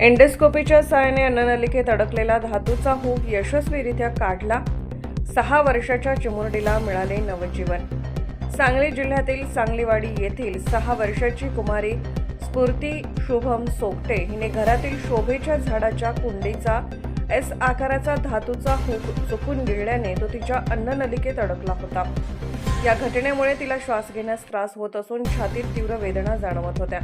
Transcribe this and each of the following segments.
एंडोस्कोपीच्या सहाय्याने अन्ननलिकेत अडकलेला धातूचा हूक यशस्वीरित्या काढला. 6 वर्षाच्या चिमुरडीला मिळाले नवजीवन. सांगली जिल्ह्यातील सांगलीवाडी येथील 6 वर्षाची कुमारी स्फूर्ती शुभम सोगटे हिने घरातील शोभेच्या झाडाच्या कुंडीचा एस आकाराचा धातूचा हूक चुकून गिळल्याने तो तिच्या अन्ननलिकेत अडकला होता. या घटनेमुळे तिला श्वास घेण्यास त्रास होत असून छातीत तीव्र वेदना जाणवत होत्या.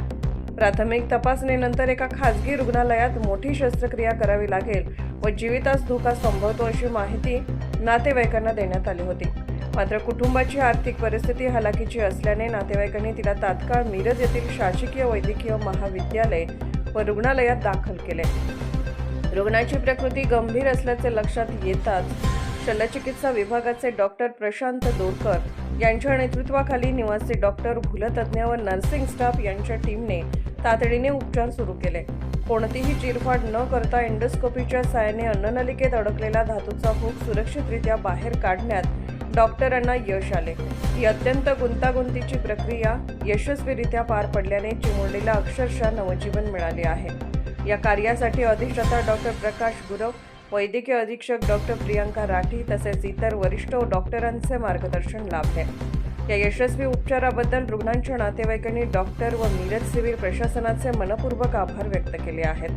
प्राथमिक तपासणीनंतर एका खासगी रुग्णालयात मोठी शस्त्रक्रिया करावी लागेल व जीवितास धोका संभवतो अशी माहिती नातेवाईकांना देण्यात आली होती. मात्र कुटुंबाची आर्थिक परिस्थिती हलाखीची असल्याने नातेवाईकांनी तिला तात्काळ मिरज येथील शासकीय वैद्यकीय महाविद्यालय व रुग्णालयात दाखल केले. रुग्णाची प्रकृती गंभीर असल्याचे लक्षात येताच शल्यचिकित्सा विभागाचे डॉक्टर प्रशांत दोरकर यांच्या नेतृत्वाखाली निवासी डॉक्टर, भूलतज्ञ व नर्सिंग स्टाफ यांच्या टीमने तातडीने उपचार सुरू केले. कोणतीही चिरफाड न करता एंडोस्कोपीच्या सहाय्याने अन्ननलिकेत अडकलेला धातूचा हूक सुरक्षितरित्या बाहेर काढण्यात डॉक्टरांना यश आले. ही अत्यंत गुंतागुंतीची प्रक्रिया यशस्वीरित्या पार पडल्याने चिमुरडीला अक्षरशः नवजीवन मिळाले आहे. या कार्यासाठी अधिष्ठाता डॉक्टर प्रकाश गुरव, वैद्यकीय अधीक्षक डॉक्टर प्रियांका राठी तसेच इतर वरिष्ठ डॉक्टरांचे मार्गदर्शन लाभले. या यशस्वी उपचाराबद्दल रुग्णांच्या नातेवाईकांनी डॉक्टर व मिरज सिव्हिल प्रशासनाचे मनपूर्वक आभार व्यक्त केले आहेत.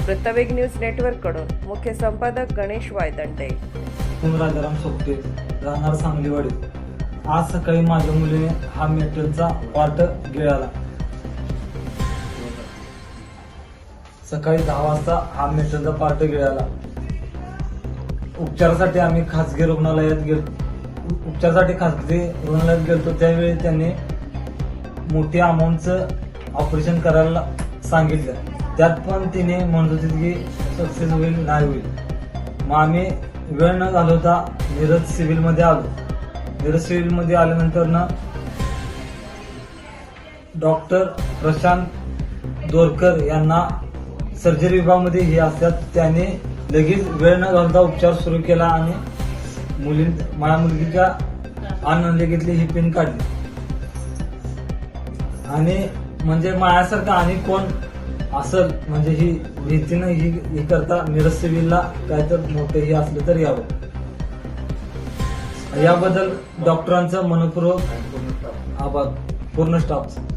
वृत्तवेग न्यूज नेटवर्क कडून मुख्य संपादक गणेश वायदंडे. राजाराम सोगटे, राहणार सांगलीवाडी. आज सकाळी माझ्या मुलीने हा मेटलचा पार्ट गिळाला. सकाळी 10 वाजता हा मेटलचा पार्ट गिळाला. उपचारासाठी आम्ही खासगी रुग्णालयात गेलो. त्यावेळी त्यांनी मोठ्या अमाऊंटचं ऑपरेशन करायला सांगितलं. त्यात पण तिने म्हणत होती की सक्सेस होईल नाही होईल. मग आम्ही वेळ न घालवता मिरज सिव्हिलमध्ये आलो. मिरज सिव्हिलमध्ये आल्यानंतर ना डॉक्टर प्रशांत दोरकर यांना सर्जरी विभागामध्ये हे असतात. त्याने लगेच वेळ न घालता उपचार सुरू केला आणि माझ्या मुलगीच्या अन्ननलिकेतली ही पिन काढली. आणि म्हणजे माझ्यासारखं आणि कोण असल म्हणजे ही भीतीनं ही करता मिरज सिव्हिलला काय तर मोठंही असलं तर यावं. याबद्दल डॉक्टरांचं मनपूर्वक आभार, पूर्ण स्टाफचं.